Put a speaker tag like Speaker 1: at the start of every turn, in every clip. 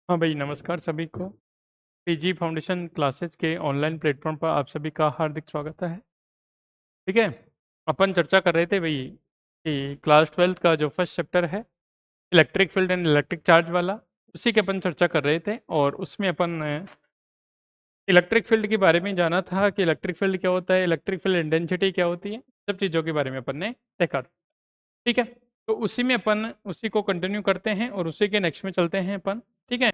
Speaker 1: हाँ भाई, नमस्कार सभी को। पीजी फाउंडेशन क्लासेस के ऑनलाइन प्लेटफॉर्म पर आप सभी का हार्दिक स्वागत है। ठीक है। अपन चर्चा कर रहे थे भाई कि क्लास 12th का जो फर्स्ट चैप्टर है, electric field and electric charge वाला, उसी के अपन चर्चा कर रहे थे। और उसमें अपन इलेक्ट्रिक फील्ड के बारे में जाना था कि इलेक्ट्रिक फील्ड क्या होता है, इलेक्ट्रिक फील्ड इंटेंसिटी क्या होती है, सब चीज़ों के बारे में अपन ने देखा था। ठीक है। तो उसी में अपन उसी को कंटिन्यू करते हैं और उसी के नेक्स्ट में चलते हैं अपन। ठीक है।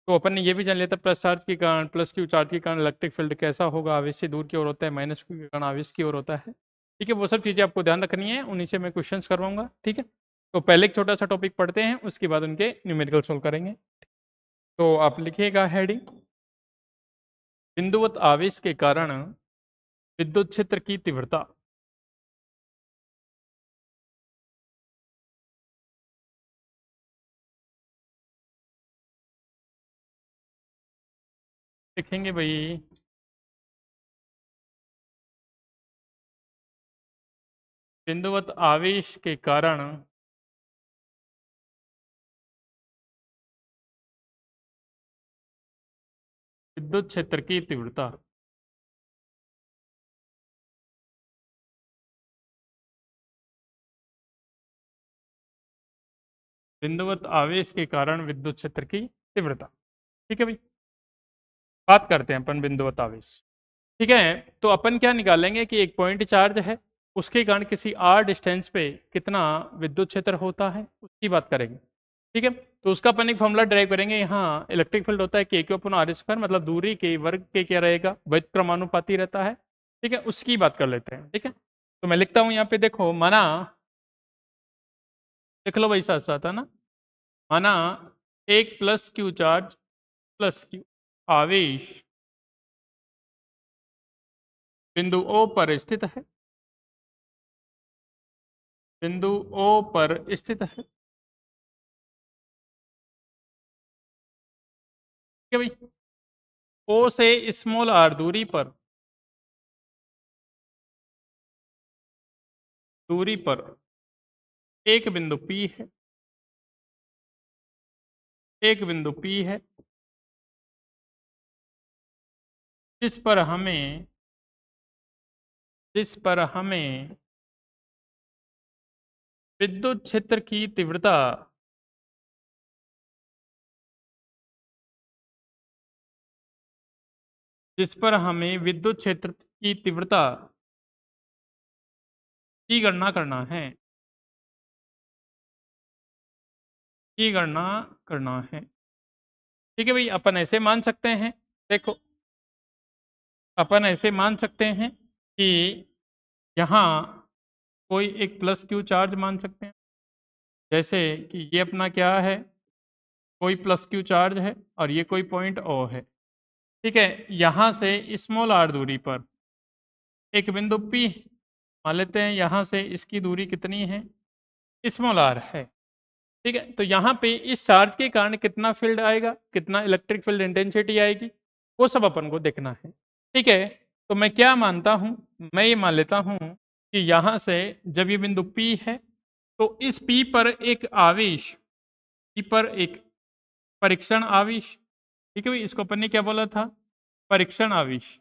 Speaker 1: तो अपन ने ये भी जान लिया था प्लस चार्ज के कारण, प्लस क्यू चार्ज के कारण इलेक्ट्रिक फील्ड कैसा होगा, आवेश से दूर की ओर होता है, माइनस क्यू के कारण आवेश की ओर होता है। ठीक है, वो सब चीज़ें आपको ध्यान रखनी है, उन्हीं से मैं क्वेश्चंस करवाऊंगा। ठीक है। तो पहले एक छोटा सा टॉपिक पढ़ते हैं, उसके बाद उनके न्यूमेरिकल सोल्व करेंगे। तो आप लिखिएगा हेडिंग, बिंदुवत आवेश के कारण विद्युत क्षेत्र की तीव्रता। लिखेंगे भाई, बिंदुवत आवेश के कारण विद्युत क्षेत्र की तीव्रता। बिंदुवत आवेश के कारण विद्युत क्षेत्र की तीव्रता। ठीक है भाई, बात करते हैं अपन बिंदुवत आवेश। ठीक है। तो अपन क्या निकालेंगे कि एक पॉइंट चार्ज है, उसके कारण किसी आर डिस्टेंस पे कितना विद्युत क्षेत्र होता है, उसकी बात करेंगे। ठीक है। तो उसका अपन एक फॉर्मूला ड्राइव करेंगे। यहाँ इलेक्ट्रिक फील्ड होता है के क्यू अपन आर स्क्वायर, मतलब दूरी के वर्ग के क्या रहेगा, वैध क्रमानुपाती रहता है। ठीक है, उसकी बात कर लेते हैं। ठीक है। तो मैं लिखता हूँ यहाँ पे, देखो माना, लिख लो भाई साथ साथ, है ना। माना एक plus Q charge, plus Q आवेश बिंदु ओ पर स्थित है, बिंदु ओ पर स्थित है। ठीक है भाई। ओ से स्मॉल आर दूरी पर एक बिंदु पी है, एक बिंदु पी है, जिस पर हमें जिस पर हमें विद्युत क्षेत्र की तीव्रता जिस पर हमें विद्युत क्षेत्र की तीव्रता की गणना करना है, की गणना करना है। ठीक है भाई, अपन ऐसे मान सकते हैं, देखो अपन ऐसे मान सकते हैं कि यहाँ कोई एक प्लस क्यू चार्ज मान सकते हैं, जैसे कि ये अपना क्या है, कोई प्लस क्यू चार्ज है और ये कोई पॉइंट ओ है। ठीक है। यहाँ से स्मॉल आर दूरी पर एक बिंदु पी मान लेते हैं, यहाँ से इसकी दूरी कितनी है, स्मॉल आर है। ठीक है। तो यहाँ पे इस चार्ज के कारण कितना फील्ड आएगा, कितना इलेक्ट्रिक फील्ड इंटेंसिटी आएगी, वो सब अपन को देखना है। ठीक है। तो मैं क्या मानता हूँ, मैं ये मान लेता हूँ कि यहाँ से जब ये बिंदु P है, तो इस P पर एक आवेश, P पर एक परीक्षण आवेश। ठीक है भाई, इसको अपन ने क्या बोला था, परीक्षण आवेश,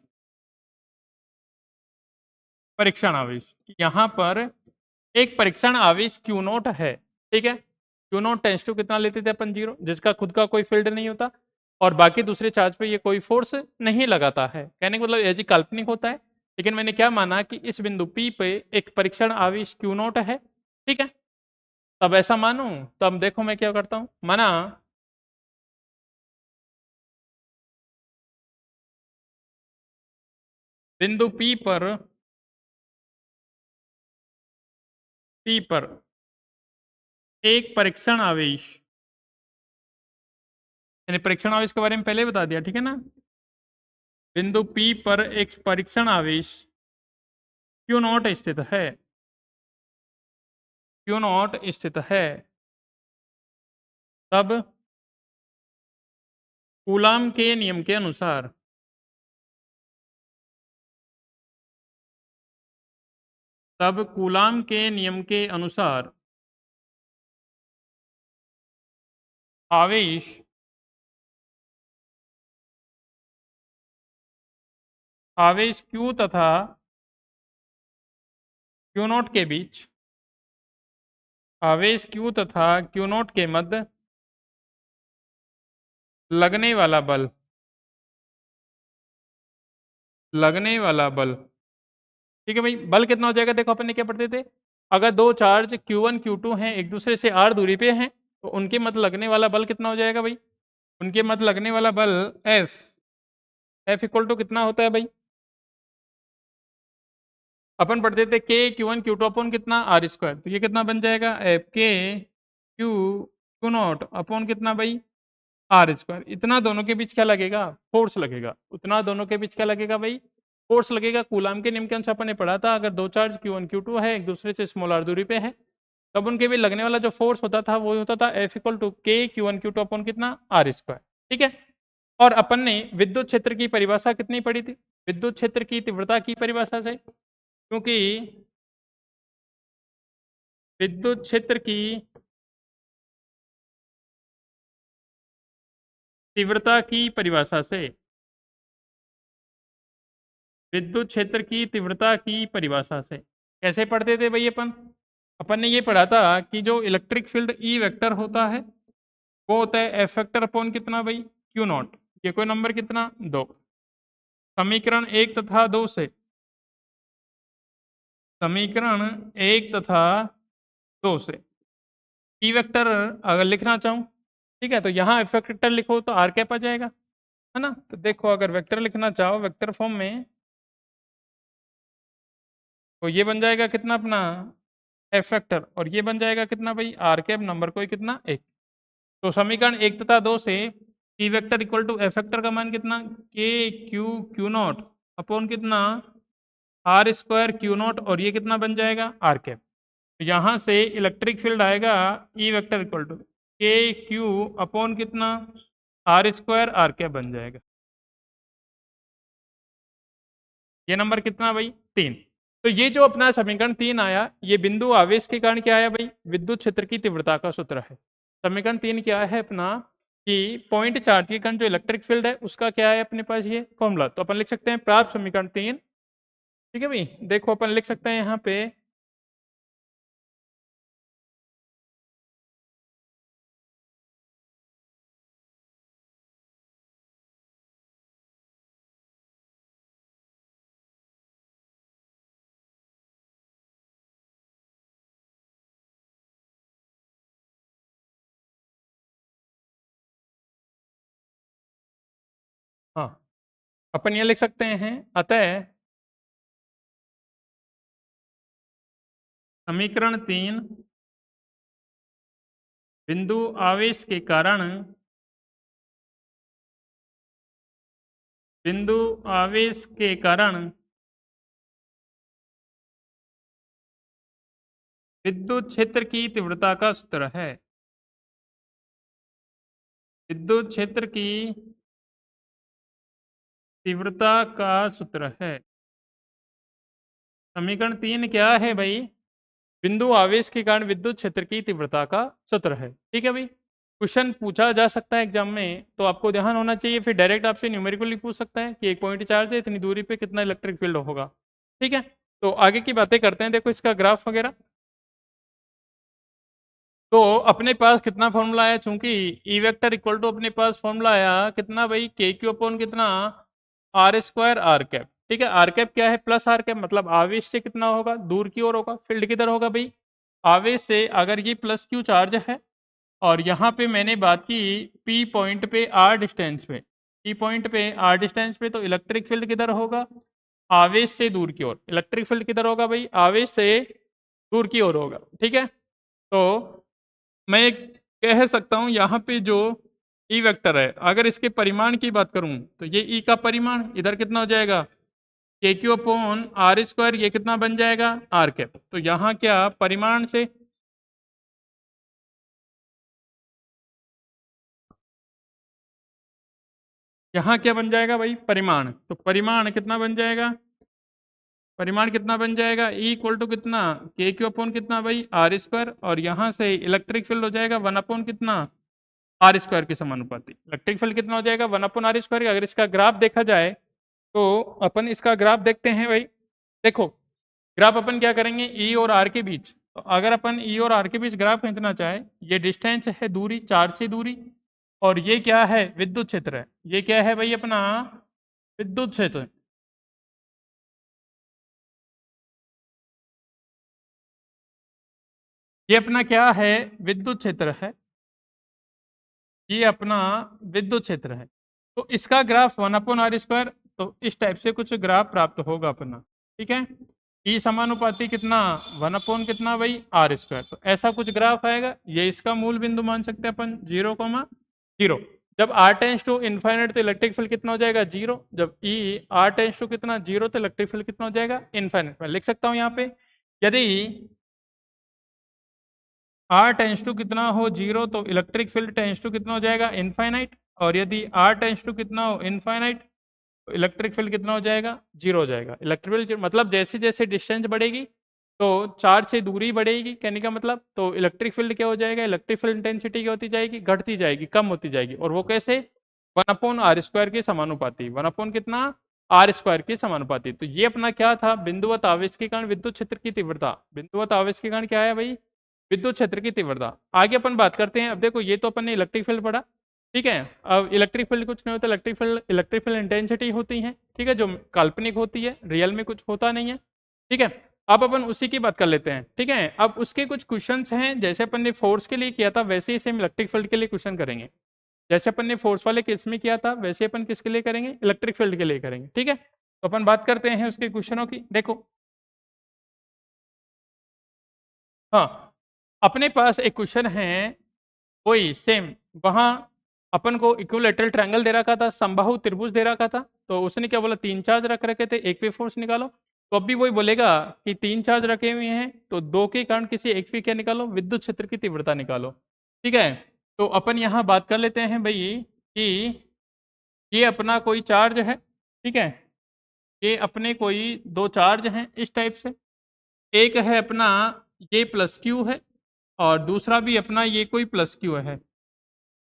Speaker 1: परीक्षण आवेश। यहाँ पर एक परीक्षण आवेश Q नोट है। ठीक है। Q नोट टेंस टू कितना लेते थे अपन, 0, जिसका खुद का कोई फील्ड नहीं होता और बाकी दूसरे चार्ज पे ये कोई फोर्स नहीं लगाता है। कहने का मतलब एज काल्पनिक होता है। लेकिन मैंने क्या माना कि इस बिंदु P पे एक परीक्षण आवेश Q नोट है। ठीक है। तब ऐसा मानूं, तब देखो मैं क्या करता हूं, माना बिंदु P पर एक परीक्षण आवेश, यानी परीक्षण आवेश के बारे में पहले ही बता दिया, ठीक है ना। बिंदु P पर एक परीक्षण आवेश Q नॉट स्थित है, Q नॉट स्थित है, तब कूलाम के नियम के अनुसार, तब कूलाम के नियम के अनुसार, आवेश आवेश Q तथा Q0 के बीच, आवेश Q तथा Q0 के मध्य लगने वाला बल, लगने वाला बल, ठीक है भाई। बल कितना हो जाएगा, देखो अपन ने क्या पढ़ते थे, अगर दो चार्ज Q1 Q2 हैं, एक दूसरे से r दूरी पे हैं, तो उनके मध्य लगने वाला बल कितना हो जाएगा भाई, उनके मध्य लगने वाला बल F इक्वल टू कितना होता है भाई, अपन पढ़ते थे के Q1 Q2 अपॉन कितना आर स्क्वायर, तो ये कितना बन जाएगा एफ के क्यू क्यू नॉट अपॉन कितना भाई आर स्क्वायर। इतना दोनों के बीच क्या लगेगा, फोर्स लगेगा, उतना दोनों के बीच क्या लगेगा भाई, फोर्स लगेगा। कूलाम के नियम के अनुसार अपन ने पढ़ा था, अगर दो चार्ज Q1 Q2 है, एक दूसरे से स्मॉल r दूरी पे है, तब उनके भी लगने वाला जो फोर्स होता था वो होता था F इक्वल टू के Q1 Q2 अपॉन कितना आर स्क्वायर, ठीक है। और अपन ने विद्युत क्षेत्र की परिभाषा कितनी पढ़ी थी, विद्युत क्षेत्र की तीव्रता की परिभाषा से, क्योंकि विद्युत क्षेत्र की तीव्रता की परिभाषा से, विद्युत क्षेत्र की तीव्रता की परिभाषा से कैसे पढ़ते थे भाई अपन, अपन ने ये पढ़ा था कि जो इलेक्ट्रिक फील्ड ई वेक्टर होता है वो होता है एफ वेक्टर अपॉन कितना भाई क्यू नॉट, ये कोई नंबर कितना 2। समीकरण 1 तथा 2 से, समीकरण 1 तथा 2 से ई वेक्टर अगर लिखना चाहूँ, ठीक है, तो यहाँ एफ वेक्टर लिखो तो आर कैप आ जाएगा, है ना। तो देखो अगर वेक्टर लिखना चाहो वेक्टर फॉर्म में, तो ये बन जाएगा कितना अपना एफ वेक्टर, और ये बन जाएगा कितना भाई आर कैप नंबर कोई कितना 1। तो समीकरण 1 तथा 2 से E vector equal to F vector का मान कितना k q q naught upon कितना आर स्क्वायर क्यू नॉट, और ये कितना बन जाएगा आर कैप। तो यहाँ से इलेक्ट्रिक फील्ड आएगा ई वेक्टर इक्वल टू के क्यू अपॉन कितना आर स्क्वायर आर कैप बन जाएगा। ये नंबर कितना भाई 3। तो ये जो अपना समीकरण 3 आया, ये बिंदु आवेश के कारण क्या आया भाई, विद्युत क्षेत्र की तीव्रता का सूत्र है। समीकरण 3 क्या है अपना कि पॉइंट चार्ज के कारण जो इलेक्ट्रिक फील्ड है उसका क्या है अपने पास ये फॉर्मूला, तो अपन लिख सकते हैं प्राप्त समीकरण 3, ठीक है भाई। देखो अपन लिख सकते हैं यहाँ पे हाँ, अपन ये लिख सकते हैं अतः समीकरण 3 बिंदु आवेश के कारण, बिंदु आवेश के कारण विद्युत क्षेत्र की तीव्रता का सूत्र है, विद्युत क्षेत्र की तीव्रता का सूत्र है। समीकरण 3 क्या है भाई, बिंदु आवेश के कारण विद्युत क्षेत्र की तीव्रता का सूत्र है, ठीक है भाई। क्वेश्चन पूछा जा सकता है एग्जाम में, तो आपको ध्यान होना चाहिए, फिर डायरेक्ट आपसे न्यूमेरिकली पूछ सकता है कि एक पॉइंट चार्ज है, इतनी दूरी पे कितना इलेक्ट्रिक फील्ड होगा, ठीक है। तो आगे की बातें करते हैं, देखो इसका ग्राफ वगैरह। तो अपने पास कितना फॉर्मूला आया, चूंकि ई वेक्टर इक्वल टू अपने पास फॉर्मूला आया कितना भाई के क्यू अपॉन कितना आर स्क्वायर आर कैप, ठीक है। आर कैप क्या है प्लस आर कैप, मतलब आवेश से कितना होगा दूर की ओर होगा, फील्ड किधर होगा भाई आवेश से। अगर ये प्लस क्यू चार्ज है और यहाँ पे मैंने बात की पी पॉइंट पे आर डिस्टेंस पे, पी पॉइंट पे आर डिस्टेंस पे, तो इलेक्ट्रिक फील्ड किधर होगा आवेश से दूर की ओर, इलेक्ट्रिक फील्ड किधर होगा भाई आवेश से दूर की ओर होगा, ठीक है। तो मैं कह सकता हूँ यहाँ पे जो ई वेक्टर है, अगर इसके परिमाण की बात करूँ तो ये ई का परिमाण इधर कितना हो जाएगा के क्यू अपॉन आर स्क्वायर, ये कितना बन जाएगा आर कैप। तो यहाँ क्या परिमाण से, यहाँ क्या बन जाएगा भाई परिमाण, तो परिमाण कितना बन जाएगा, परिमाण कितना बन जाएगा ई इक्वल टू कितना के क्यू अपॉन कितना भाई आर स्क्वायर, और यहाँ से इलेक्ट्रिक फील्ड हो जाएगा 1 अपॉन कितना आर स्क्वायर के समानुपाती। इलेक्ट्रिक फील्ड कितना हो जाएगा 1 अपॉन आर स्क्वायर। अगर इसका ग्राफ देखा जाए तो अपन इसका ग्राफ देखते हैं भाई। देखो ग्राफ अपन क्या करेंगे, ई और आर के बीच। तो अगर अपन ई और आर के बीच ग्राफ खींचना चाहे, ये डिस्टेंस है दूरी, चार्ज से दूरी, और ये क्या है, विद्युत क्षेत्र है। ये क्या है भाई अपना, विद्युत क्षेत्र। ये अपना क्या है, विद्युत क्षेत्र है। ये अपना विद्युत क्षेत्र है। तो इसका ग्राफ 1/r²। तो इस टाइप से कुछ ग्राफ प्राप्त होगा अपना, ठीक है। ई समानुपाती कितना, 1 कितना भाई, r²। तो ऐसा कुछ ग्राफ आएगा, ये इसका मूल बिंदु मान सकते हैं अपन, 0,0। जब r टेंस टू इन्फाइनाइट तो इलेक्ट्रिक फील्ड कितना हो जाएगा, 0। जब ई r टेंस टू कितना, 0, तो इलेक्ट्रिक फील्ड कितना हो जाएगा, इन्फाइनाइट। मैं लिख सकता हूँ यहाँ पे, यदि r टेंस टू कितना हो, 0, तो इलेक्ट्रिक फील्ड टेंस टू कितना हो जाएगा, इनफाइनाइट। और यदि r टेंस टू कितना हो, इनफाइनाइट, तो इलेक्ट्रिक फील्ड कितना हो जाएगा, 0 हो जाएगा। इलेक्ट्रिक फील्ड मतलब जैसे जैसे डिस्टेंस बढ़ेगी तो चार्ज से दूरी बढ़ेगी, कहने का मतलब, तो इलेक्ट्रिक फील्ड क्या हो जाएगा, इलेक्ट्रिक फील्ड इंटेंसिटी क्या होती जाएगी, घटती जाएगी, कम होती जाएगी। और वो कैसे, 1/r² के समानुपाती, 1 कितना, r² के समानुपाती। तो ये अपना क्या था, बिंदुवत आवेश के कारण विद्युत क्षेत्र की तीव्रता। बिंदुवत आवेश के कारण क्या है भाई, विद्युत क्षेत्र की तीव्रता। आगे अपन बात करते हैं। अब देखो ये तो अपन ने इलेक्ट्रिक फील्ड पढ़ा, ठीक है। अब इलेक्ट्रिक फील्ड कुछ नहीं होता, इलेक्ट्रिक फील्ड इंटेंसिटी होती है, ठीक है, जो काल्पनिक होती है, रियल में कुछ होता नहीं है, ठीक है। अब अपन उसी की बात कर लेते हैं, ठीक है। अब उसके कुछ क्वेश्चंस हैं, जैसे अपन ने फोर्स के लिए किया था वैसे ही सेम इलेक्ट्रिक फील्ड के लिए क्वेश्चन करेंगे। जैसे अपन ने फोर्स वाले केस में किया था वैसे अपन किसके लिए करेंगे, इलेक्ट्रिक फील्ड के लिए करेंगे, ठीक है। तो अपन बात करते हैं उसके क्वेश्चनों की। देखो हाँ, अपने पास एक क्वेश्चन है, वही सेम, वहां अपन को इक्विलेटरल ट्रायंगल दे रखा था, समबाहु त्रिभुज दे रखा था। तो उसने क्या बोला, 3 चार्ज रख रखे थे, एक पे फोर्स निकालो। तो अब भी वही बोलेगा कि 3 चार्ज रखे हुए हैं, तो 2 के कारण किसी एक पे क्या निकालो, विद्युत क्षेत्र की तीव्रता निकालो, ठीक है। तो अपन यहाँ बात कर लेते हैं भाई कि ये अपना कोई चार्ज है, ठीक है। ये अपने कोई 2 चार्ज हैं इस टाइप से, एक है अपना ये प्लस क्यू है, और दूसरा भी अपना ये कोई प्लस क्यू है।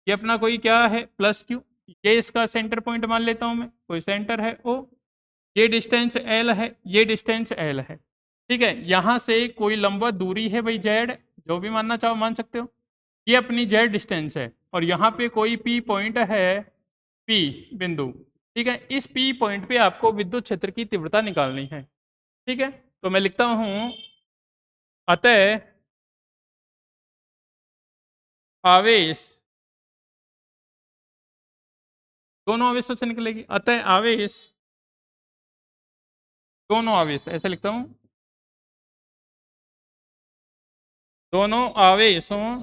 Speaker 1: ये अपना कोई क्या है, प्लस क्यू। ये इसका सेंटर पॉइंट मान लेता हूं मैं, कोई सेंटर है ओ। ये डिस्टेंस एल है, ये डिस्टेंस एल है, ठीक है। यहाँ से कोई लंबवत दूरी है भाई जेड, जो भी मानना चाहो मान सकते हो। ये अपनी जेड डिस्टेंस है, और यहाँ पे कोई पी पॉइंट है, पी बिंदु, ठीक है। इस पी पॉइंट पे आपको विद्युत क्षेत्र की तीव्रता निकालनी है, ठीक है। तो मैं लिखता हूं, अतः आवेश, दोनों आवेशों से निकलेगी, अतः आवेश, दोनों आवेश, ऐसे लिखता हूं, दोनों आवेशों,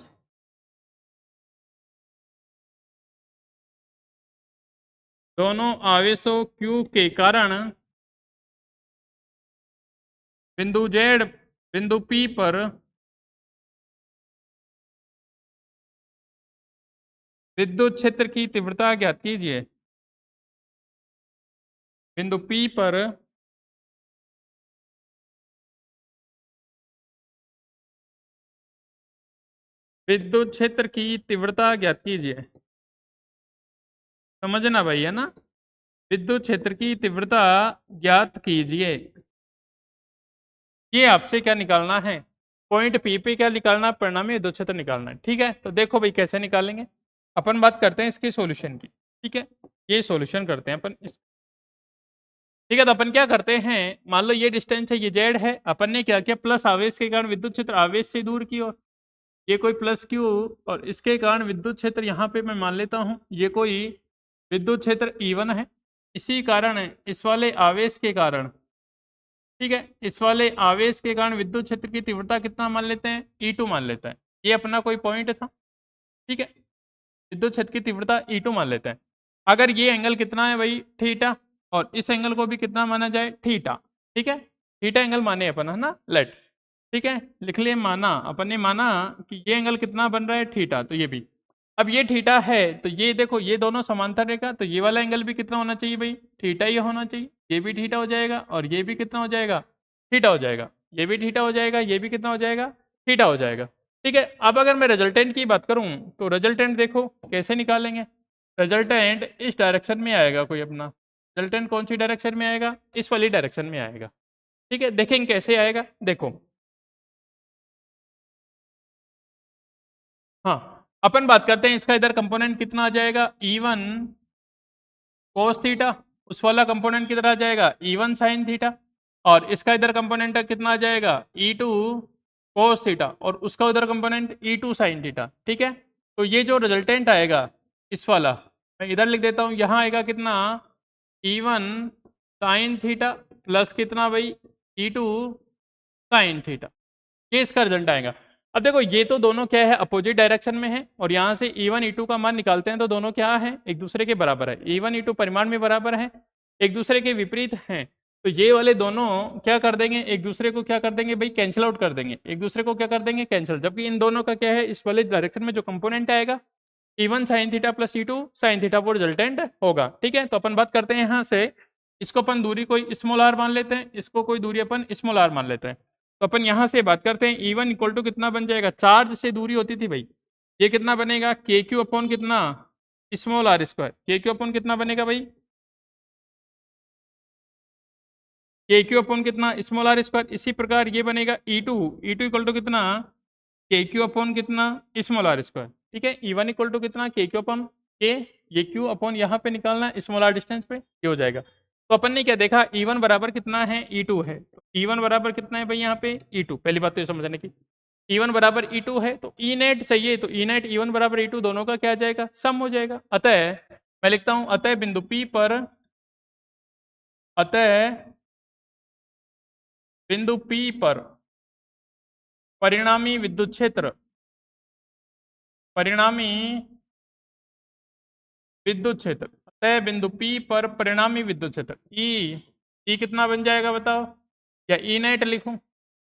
Speaker 1: दोनों आवेशों Q के कारण बिंदु Z, बिंदु P पर विद्युत क्षेत्र की तीव्रता ज्ञात कीजिए। बिंदु P पर विद्युत क्षेत्र की तीव्रता ज्ञात कीजिए। समझना भाई, है ना, विद्युत क्षेत्र की तीव्रता ज्ञात कीजिए। ये आपसे क्या निकालना है, पॉइंट पी पे क्या निकालना, परिणामी विद्युत क्षेत्र निकालना है, ठीक है। तो देखो भाई कैसे निकालेंगे, अपन बात करते हैं इसके सॉल्यूशन की, ठीक है। ये सॉल्यूशन करते हैं अपन इस, ठीक है। तो अपन क्या करते हैं, मान लो ये डिस्टेंस है, ये जेड है, अपन ने क्या किया, प्लस आवेश के कारण विद्युत क्षेत्र आवेश से दूर की ओर, ये कोई प्लस क्यू, और इसके कारण विद्युत क्षेत्र यहाँ पे मैं मान लेता हूँ ये कोई विद्युत क्षेत्र E1 है। इसी कारण इस वाले आवेश के कारण, ठीक है, इस वाले आवेश के कारण विद्युत क्षेत्र की तीव्रता कितना मान लेते हैं, E2 मान लेता है। ये अपना कोई पॉइंट था, ठीक है, विद्युत क्षेत्र की तीव्रता E2 मान लेते हैं। अगर ये एंगल कितना है भाई, थीटा, और इस एंगल को भी कितना माना जाए, थीटा, ठीक है। थीटा एंगल माने अपन, है ना, लेट, ठीक है, लिख लिए माना, अपन ने माना कि ये एंगल कितना बन रहा है, थीटा। तो ये भी, अब ये थीटा है, तो ये देखो ये दोनों समांतर रेखा, तो ये वाला एंगल भी कितना होना चाहिए भाई, थीटा ही होना चाहिए। ये भी थीटा हो जाएगा, और ये भी कितना हो जाएगा, थीटा हो जाएगा। ये भी थीटा हो जाएगा, ये भी कितना हो जाएगा, थीटा हो जाएगा, ठीक है। अब अगर मैं रिजल्टेंट की बात करूं, तो रिजल्टेंट देखो कैसे निकालेंगे, रिजल्टेंट इस डायरेक्शन में आएगा कोई अपना, रिजल्टेंट कौन सी डायरेक्शन में आएगा, इस वाली डायरेक्शन में आएगा। ठीक है, देखेंगे कैसे आएगा, देखो हाँ अपन बात करते हैं इसका, इधर कंपोनेंट कितना आ जाएगा E1 कोस थीटा, उस वाला कंपोनेंट किधर आ जाएगा E1 साइन थीटा, और इसका इधर कंपोनेंट कितना आ जाएगा E2 कोस थीटा, और उसका उधर कंपोनेंट E2 साइन थीटा। ठीक है, तो ये जो रिजल्टेंट आएगा इस वाला, मैं इधर लिख देता हूँ, यहाँ आएगा कितना E1 साइन थीटा प्लस कितना भाई E2 साइन थीटा, ये इसका रिजल्ट आएगा। अब देखो ये तो दोनों क्या है, अपोजिट डायरेक्शन में है, और यहाँ से E1 E2 का मान निकालते हैं तो दोनों क्या है, एक दूसरे के बराबर है। E1 E2 परिमाण में बराबर है, एक दूसरे के विपरीत हैं, तो ये वाले दोनों क्या कर देंगे, एक दूसरे को क्या कर देंगे भाई, कैंसिल आउट कर देंगे, एक दूसरे को क्या कर देंगे, कैंसिल। जबकि इन दोनों का क्या है, इस वाले डायरेक्शन में जो कंपोनेंट आएगा E1 sine theta plus E2 sine theta, वो रिजल्टेंट होगा। ठीक है, तो अपन बात करते हैं यहाँ से, इसको अपन दूरी कोई स्मॉल r मान लेते हैं, इसको कोई दूरी अपन स्मॉल r मान लेते हैं। तो अपन यहाँ से बात करते हैं E1 इक्वल टू कितना बन जाएगा, चार्ज से दूरी होती थी भाई, ये कितना बनेगा के क्यू अपॉन कितना स्मॉल r स्क्वायर, के क्यू अपॉन कितना बनेगा भाई, के क्यू अपॉन कितना स्मॉल r स्क्वायर। इसी प्रकार ये बनेगा E2 इक्वल टू कितना के क्यू अपॉन कितना स्मॉल r स्क्वायर। ठीक है, E1 इक्वल टू कितना के क्यू अपॉन के, ये क्यू अपॉन यहाँ पे निकालना स्मॉल r डिस्टेंस पे, ये हो जाएगा। तो अपन ने क्या देखा, E1 बराबर कितना है E2 है, तो E1 बराबर कितना है भाई यहाँ पे E2, पहली बात तो ये समझने की, E1 बराबर E2 है, तो E नेट चाहिए, तो E नेट E1 बराबर E2 दोनों का क्या आ जाएगा, सम हो जाएगा। अतः मैं लिखता हूँ, अतः बिंदु P पर, अतः बिंदु P पर परिणामी विद्युत क्षेत्र, परिणामी विद्युत क्षेत्र, अतः बिंदु P पर परिणामी विद्युत क्षेत्र ई कितना बन जाएगा बताओ, या ई नेट लिखूं,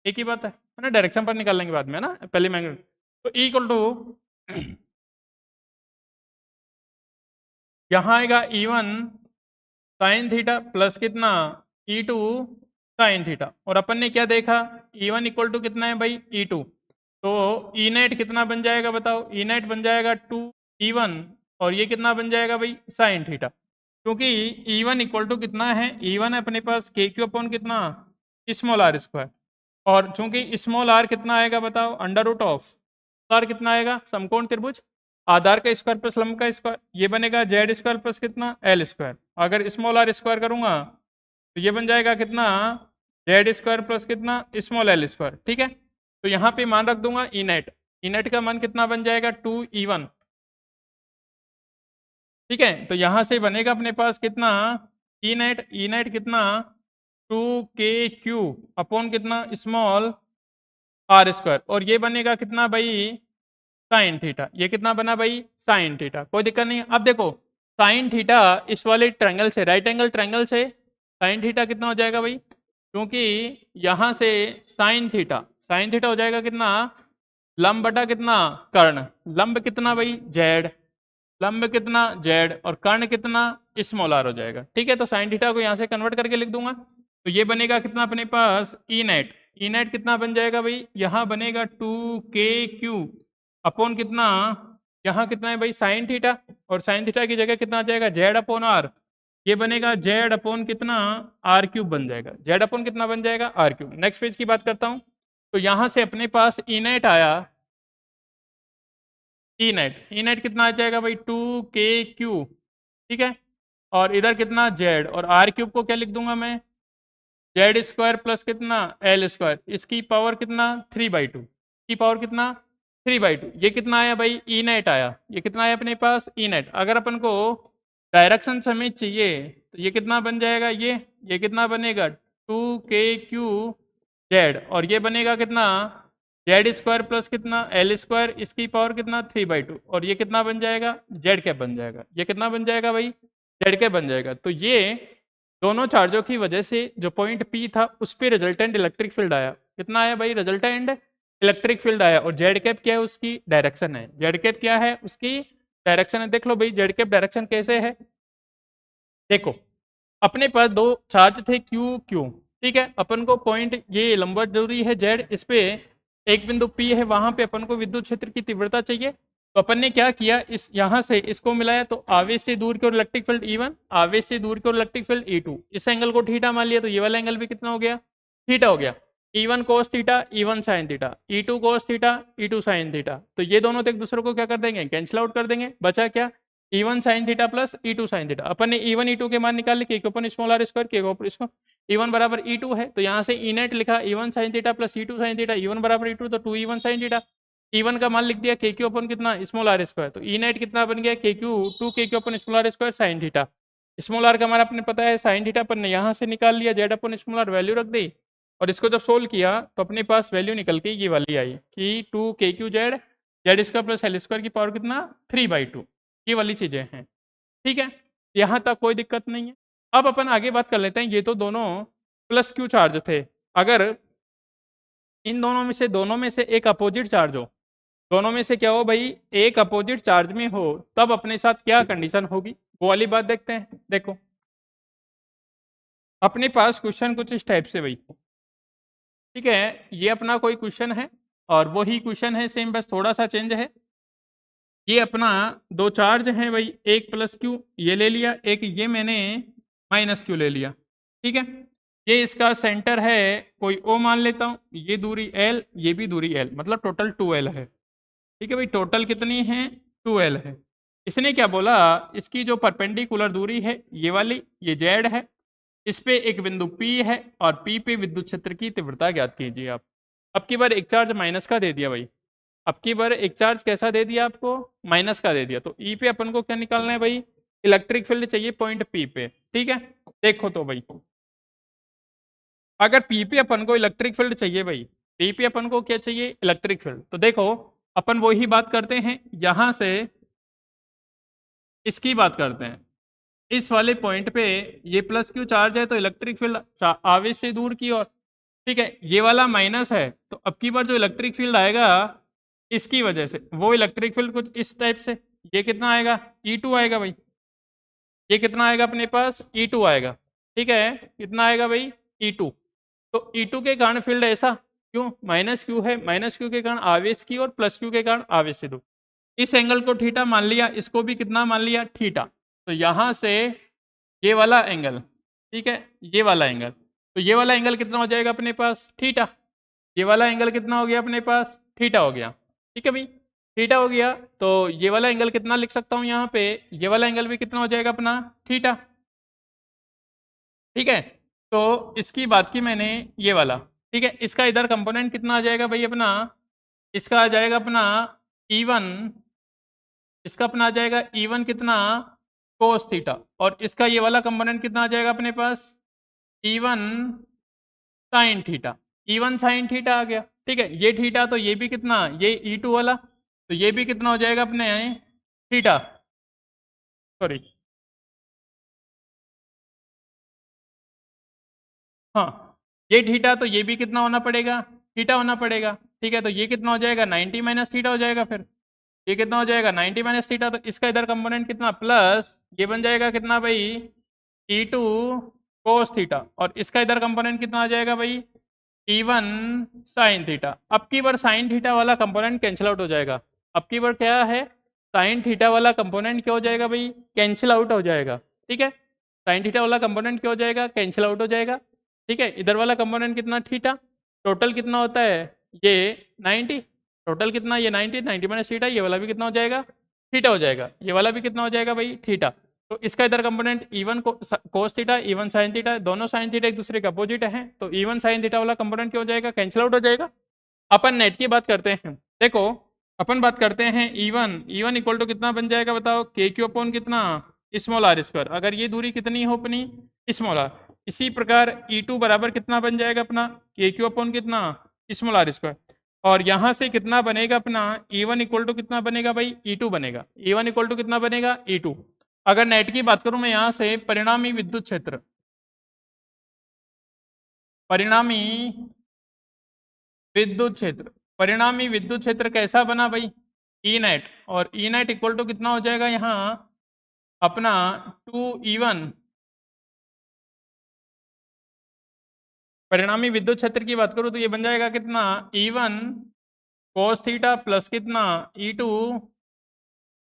Speaker 1: एक ही बात है ना, डायरेक्शन पर निकाल लेंगे बाद में ना, पहले मैं तो ई इक्वल टू यहाँ आएगा E1 साइन थीटा प्लस कितना E2 साइन थीटा, और अपन ने क्या देखा E1 इक्वल टू कितना है भाई E2, तो ई नेट कितना बन जाएगा बताओ, ई नेट बन जाएगा 2E1, और ये कितना बन जाएगा भाई साइन थीटा, क्योंकि E1 इक्वल टू कितना है, E1 अपने पास के क्यू अपॉन कितना स्मॉल r स्क्वायर, और चूंकि स्मॉल r कितना आएगा बताओ, अंडर रूट ऑफ r कितना आएगा, समकोण त्रिभुज, आधार का स्क्वायर प्लस लंब का स्क्वायर, ये बनेगा जेड स्क्वायर प्लस कितना एल स्क्वायर, अगर स्मॉल r स्क्वायर करूंगा तो ये बन जाएगा कितना जेड स्क्वायर प्लस कितना स्मॉल एल स्क्वायर। ठीक है, तो यहाँ पे मान रख दूंगा ई नेट का मान कितना बन जाएगा 2E1। ठीक है, तो यहाँ से बनेगा अपने पास कितना ई नेट कितना 2KQ अपॉन कितना स्मॉल r स्क्वायर, और ये बनेगा कितना भाई साइन थीटा, ये कितना बना भाई साइन थीटा, कोई दिक्कत नहीं। अब देखो साइन थीटा इस वाले ट्रायंगल से, राइट एंगल ट्रायंगल से साइन थीटा कितना हो जाएगा भाई, क्योंकि यहाँ से साइन थीटा हो जाएगा कितना लंब बटा कितना कर्ण, लंब कितना भाई जेड, लंब कितना जेड, और कर्ण कितना स्मॉल r हो जाएगा। ठीक है, तो साइन थीटा को यहाँ से कन्वर्ट करके लिख दूंगा, तो ये बनेगा कितना अपने पास ई नेट कितना बन जाएगा भाई, यहाँ बनेगा 2KQ अपॉन कितना, यहाँ कितना है भाई साइन थीटा, और साइन थीटा की जगह कितना आ जाएगा जेड अपॉन आर, ये बनेगा जेड अपॉन कितना r³ बन जाएगा, जेड अपॉन कितना बन जाएगा r³। नेक्स्ट पेज की बात करता हूँ, तो यहाँ से अपने पास ई नेट आया, ई नेट कितना आ जाएगा भाई 2KQ। ठीक है, और इधर कितना जेड, और r³ को क्या लिख दूंगा मैं, जेड स्क्वायर प्लस कितना एल स्क्वायर, इसकी पावर कितना 3/2, की पावर कितना 3/2, ये कितना आया भाई ई नेट आया, ये कितना आया अपने पास ई नेट। अगर अपन को डायरेक्शन समेत चाहिए तो ये कितना बन जाएगा, ये कितना बनेगा 2KQ जेड, और ये बनेगा कितना जेड स्क्वायर प्लस कितना एल स्क्वायर, इसकी पावर कितना 3/2, और ये कितना बन जाएगा जेड कैप बन जाएगा, ये कितना बन जाएगा भाई जेड कैप बन जाएगा। तो ये दोनों चार्जों की वजह से जो पॉइंट P था उस पर रिजल्टेंट इलेक्ट्रिक फील्ड आया, कितना आया भाई रिजल्टेंट इलेक्ट्रिक फील्ड आया, और जेड कैप क्या है उसकी डायरेक्शन है, जेड कैप क्या है उसकी डायरेक्शन है। देख लो भाई जेड कैप डायरेक्शन कैसे है, देखो अपने पास दो चार्ज थे Q। ठीक है, अपन को पॉइंट ये लंबवत जरूरी है जेड, इस पे एक बिंदु P है, वहां पे अपन को विद्युत क्षेत्र की तीव्रता चाहिए, तो अपन ने क्या किया, इस यहाँ से इसको मिलाया, तो आवेश से दूर की ओर इलेक्ट्रिक फील्ड E1, आवेश से दूर की ओर इलेक्ट्रिक फील्ड E2, इस एंगल को थीटा मान लिया, तो ये वाला एंगल भी कितना हो गया, थीटा हो गया। E1 cos theta, E1 sin theta, E2 cos theta, E2 sin theta, तो ये दोनों तो एक दूसरे को क्या कर देंगे, कैंसिल आउट कर देंगे। बचा क्या, E1 sin theta plus E2 sin theta. अपन ने E1 E2 के मान निकाले, के ऊपर स्मॉल आर स्क्वायर, के ऊपर इसको E1 बराबर E2 है, तो यहाँ से E नेट लिखा E1 sin theta plus E2 sin theta, E1 बराबर E2 तो 2E1 sin थीटा। E1 का मान लिख दिया के क्यू अपन कितना, स्मॉल आर स्क्वायर, तो ई नेट कितना बन गया, के q 2 k q upon small r square sine theta. Small r का हमारा अपने पता है साइन थीटा, अपन ने यहाँ से निकाल लिया, Z upon small r value रख दी, और इसको जब सोल्व किया तो अपने पास वैल्यू निकल के ये वाली आई कि 2 k Q Z, Z square plus L square की पावर कितना 3/2, ये वाली चीज़ें हैं। ठीक है, यहाँ तक कोई दिक्कत नहीं है। अब अपन आगे बात कर लेते हैं, ये तो दोनों प्लस क्यू चार्ज थे, अगर इन दोनों में से एक अपोजिट चार्ज हो, दोनों में से क्या हो भाई, एक अपोजिट चार्ज में हो, तब अपने साथ क्या कंडीशन होगी, वो वाली बात देखते हैं। देखो अपने पास क्वेश्चन कुछ इस टाइप से भाई, ठीक है, ये अपना कोई क्वेश्चन है और वही क्वेश्चन है सेम, बस थोड़ा सा चेंज है। ये अपना दो चार्ज हैं भाई, एक प्लस क्यू ये ले लिया, एक ये मैंने माइनस क्यू ले लिया। ठीक है, ये इसका सेंटर है कोई ओ मान लेता हूँ, ये दूरी L, ये भी दूरी L, मतलब टोटल 2L है। ठीक है भाई, टोटल कितनी है, 2L है। इसने क्या बोला, इसकी जो परपेंडिकुलर दूरी है ये वाली, ये Z है, इस पे एक बिंदु P है, और P पे विद्युत क्षेत्र की तीव्रता ज्ञात कीजिए आप। अब की बार एक चार्ज माइनस का दे दिया भाई, अब की बार एक चार्ज कैसा दे दिया आपको, माइनस का दे दिया, तो E पे अपन को क्या निकालना है भाई, इलेक्ट्रिक फील्ड चाहिए पॉइंट P पे। ठीक है, देखो तो भाई, अगर P पे अपन को इलेक्ट्रिक फील्ड चाहिए भाई, P पे अपन को क्या चाहिए, इलेक्ट्रिक फील्ड, तो देखो अपन वही बात करते हैं, यहां से इसकी बात करते हैं, इस वाले पॉइंट पे ये प्लस क्यू चार्ज है, तो इलेक्ट्रिक फील्ड आवेश से दूर की ओर। ठीक है, ये वाला माइनस है, तो अब की बार जो इलेक्ट्रिक फील्ड आएगा इसकी वजह से, वो इलेक्ट्रिक फील्ड कुछ इस टाइप से, ये कितना आएगा, E2 आएगा भाई, ये कितना आएगा अपने पास, E2 आएगा। ठीक है, कितना आएगा भाई, E2, तो E2 के कारण फील्ड ऐसा, क्यों, माइनस क्यू है, माइनस क्यू के कारण आवेश की और प्लस क्यू के कारण आवेश से दूर। इस एंगल को थीटा मान लिया, इसको भी कितना मान लिया, थीटा, तो यहाँ से ये वाला एंगल, ठीक है, ये वाला एंगल, तो ये वाला एंगल कितना हो जाएगा अपने पास, थीटा, ये वाला एंगल कितना हो गया अपने पास, थीटा हो गया। ठीक है भाई, थीटा हो गया, तो ये वाला एंगल कितना लिख सकता हूँ यहाँ पे, ये वाला एंगल भी कितना हो जाएगा अपना, थीटा। ठीक है, तो इसकी बात की मैंने ये वाला, ठीक है, इसका इधर कंपोनेंट कितना आ जाएगा भाई अपना, इसका आ जाएगा अपना E1, इसका अपना आ जाएगा E1 कितना, कोस थीटा, और इसका ये वाला कंपोनेंट कितना आ जाएगा अपने पास, E1 sine theta, E1 sine theta आ गया। ठीक है, ये थीटा, तो ये भी कितना, ये E2 वाला, तो ये भी कितना हो जाएगा अपने थीटा, सॉरी, हाँ, ये थीटा, तो ये भी कितना होना पड़ेगा, थीटा होना पड़ेगा। ठीक है, तो ये कितना हो जाएगा, 90 माइनस थीटा हो जाएगा, फिर ये कितना हो जाएगा, 90 माइनस थीटा, तो इसका इधर कंपोनेंट कितना, प्लस ये बन जाएगा कितना भाई, E2 कोस थीटा, और इसका इधर कंपोनेंट कितना आ जाएगा भाई, E1 साइन थीटा। अब की बार साइन थीटा वाला कंपोनेंट कैंसिल आउट हो जाएगा, अब की बार क्या है, साइन थीटा वाला कंपोनेंट क्या हो जाएगा भाई, कैंसिल आउट हो जाएगा। ठीक है, साइन थीटा वाला कंपोनेंट क्या हो जाएगा, कैंसिल आउट हो जाएगा। ठीक है, इधर वाला कंपोनेंट कितना, थीटा, टोटल कितना होता है, ये 90, टोटल कितना, ये 90, 90 माइनस थीटा, ये वाला भी कितना हो जाएगा, थीटा हो जाएगा, ये वाला भी कितना हो जाएगा भाई, थीटा। तो इसका इधर component E1 cos theta, E1 sine theta, दोनों साइन थीटा एक दूसरे के अपोजिट हैं, तो E1 साइन थीटा वाला कंपोनेंट क्या हो जाएगा, कैंसिल आउट हो जाएगा। अपन नेट की बात करते हैं, देखो अपन बात करते हैं E1 इक्वल टू कितना बन जाएगा बताओ, के क्यू अपॉन कितना, स्मॉल आर स्क्वायर, अगर ये दूरी कितनी हो अपनी, स्मॉल आर। इसी प्रकार E2 बराबर कितना बन जाएगा अपना, के क्यू अपॉन कितना, स्मॉल आर स्क्वायर, और यहाँ से कितना बनेगा अपना, E1 इक्वल टू कितना बनेगा भाई, E2 बनेगा, E1 इक्वल टू कितना बनेगा, E2। अगर नेट की बात करूं मैं यहाँ से, परिणामी विद्युत क्षेत्र, परिणामी विद्युत क्षेत्र, परिणामी विद्युत क्षेत्र कैसा बना भाई, ई नेट, और ई नेट इक्वल टू कितना हो जाएगा यहाँ अपना 2E1, परिणामी विद्युत क्षेत्र की बात करूं तो ये बन जाएगा कितना, E1 कोस थीटा प्लस कितना, E2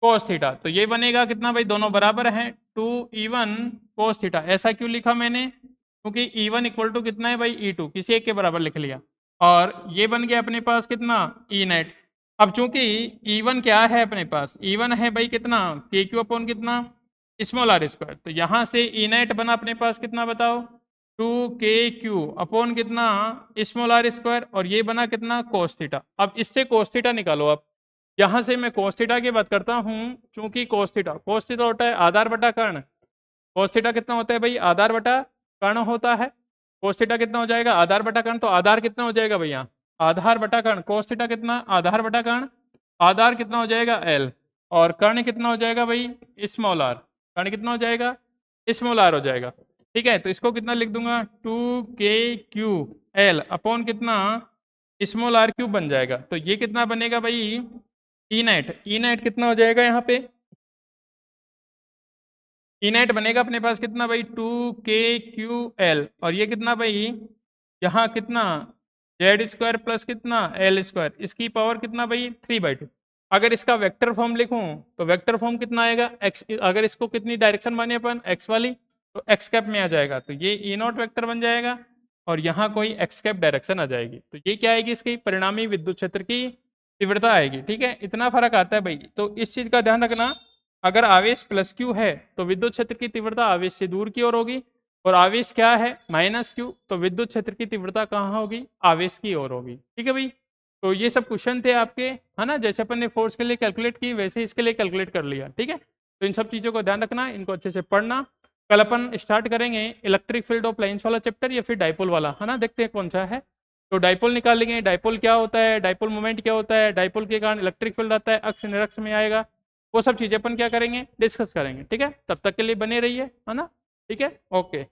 Speaker 1: कोस थीटा। तो ये बनेगा कितना भाई, दोनों बराबर हैं, 2E1 कोस थीटा। ऐसा क्यों लिखा मैंने, क्योंकि E1 इक्वल टू कितना है भाई, E2, किसी एक के बराबर लिख लिया। और ये बन गया अपने पास कितना, ई नेट। अब चूंकि E1 क्या है अपने पास, E1 है भाई कितना, KQ अपॉन कितना, स्मॉल आर स्क्वायर। तो यहाँ से ई नेट बना अपने पास कितना बताओ, 2KQ अपॉन कितना, स्मॉल आर स्क्वायर, और ये बना कितना, कोस थीटा। अब इससे कोस थीटा निकालो। अब यहाँ से मैं कोस थीटा की बात करता हूँ, चूंकि कोस थीटा होता है आधार बटा कर्ण। कोस थीटा कितना होता है भाई, आधार बटा कर्ण होता है। कोस थीटा कितना हो जाएगा, आधार बटा कर्ण। तो आधार कितना हो जाएगा भैया, आधार बटा कर्ण। कोस थीटा कितना, आधार बटा कर्ण। आधार कितना हो जाएगा, L। और कर्ण कितना हो जाएगा भाई, स्मॉल आर। कर्ण कितना हो जाएगा, स्मॉल आर हो जाएगा। ठीक है, तो इसको कितना लिख दूंगा, 2KQL अपॉन कितना, स्मॉल आर क्यूब बन जाएगा। तो ये कितना बनेगा भाई, ई नेट कितना हो जाएगा यहाँ पे, ई नेट बनेगा अपने पास कितना भाई, 2KQL। और ये कितना भाई, यहाँ कितना, Z² प्लस कितना, L², इसकी पावर कितना भाई, 3/2। अगर इसका वेक्टर फॉर्म लिखूं तो वेक्टर फॉर्म कितना आएगा, x। अगर इसको कितनी डायरेक्शन माने अपन, x वाली, तो x कैप में आ जाएगा। तो ये E0 वेक्टर बन जाएगा, और यहाँ कोई x कैप डायरेक्शन आ जाएगी। तो ये क्या आएगी, इसकी परिणामी विद्युत क्षेत्र की तीव्रता आएगी। ठीक है, इतना फर्क आता है भाई। तो इस चीज का ध्यान रखना, अगर आवेश प्लस Q है तो विद्युत क्षेत्र की तीव्रता आवेश से दूर की ओर होगी, और आवेश क्या है, -Q, तो विद्युत क्षेत्र की तीव्रता कहाँ होगी, आवेश की ओर होगी। ठीक है भाई। तो ये सब क्वेश्चन थे आपके, है ना, जैसे अपन ने फोर्स के लिए कैलकुलेट की वैसे इसके लिए कैलकुलेट कर लिया। ठीक है, तो इन सब चीज़ों को ध्यान रखना, इनको अच्छे से पढ़ना। कल अपन स्टार्ट करेंगे इलेक्ट्रिक फील्ड ऑफ लाइन्स वाला चैप्टर, या फिर डाइपोल वाला, है ना, देखते हैं कौन सा है। तो डाइपोल निकालेंगे, डाइपोल क्या होता है, डाइपोल मोमेंट क्या होता है, डाइपोल के कारण इलेक्ट्रिक फील्ड आता है, अक्ष निरक्ष में आएगा, वो सब चीज़ें अपन क्या करेंगे, डिस्कस करेंगे। ठीक है, तब तक के लिए बने रहिए, है ना। ठीक है, ओके।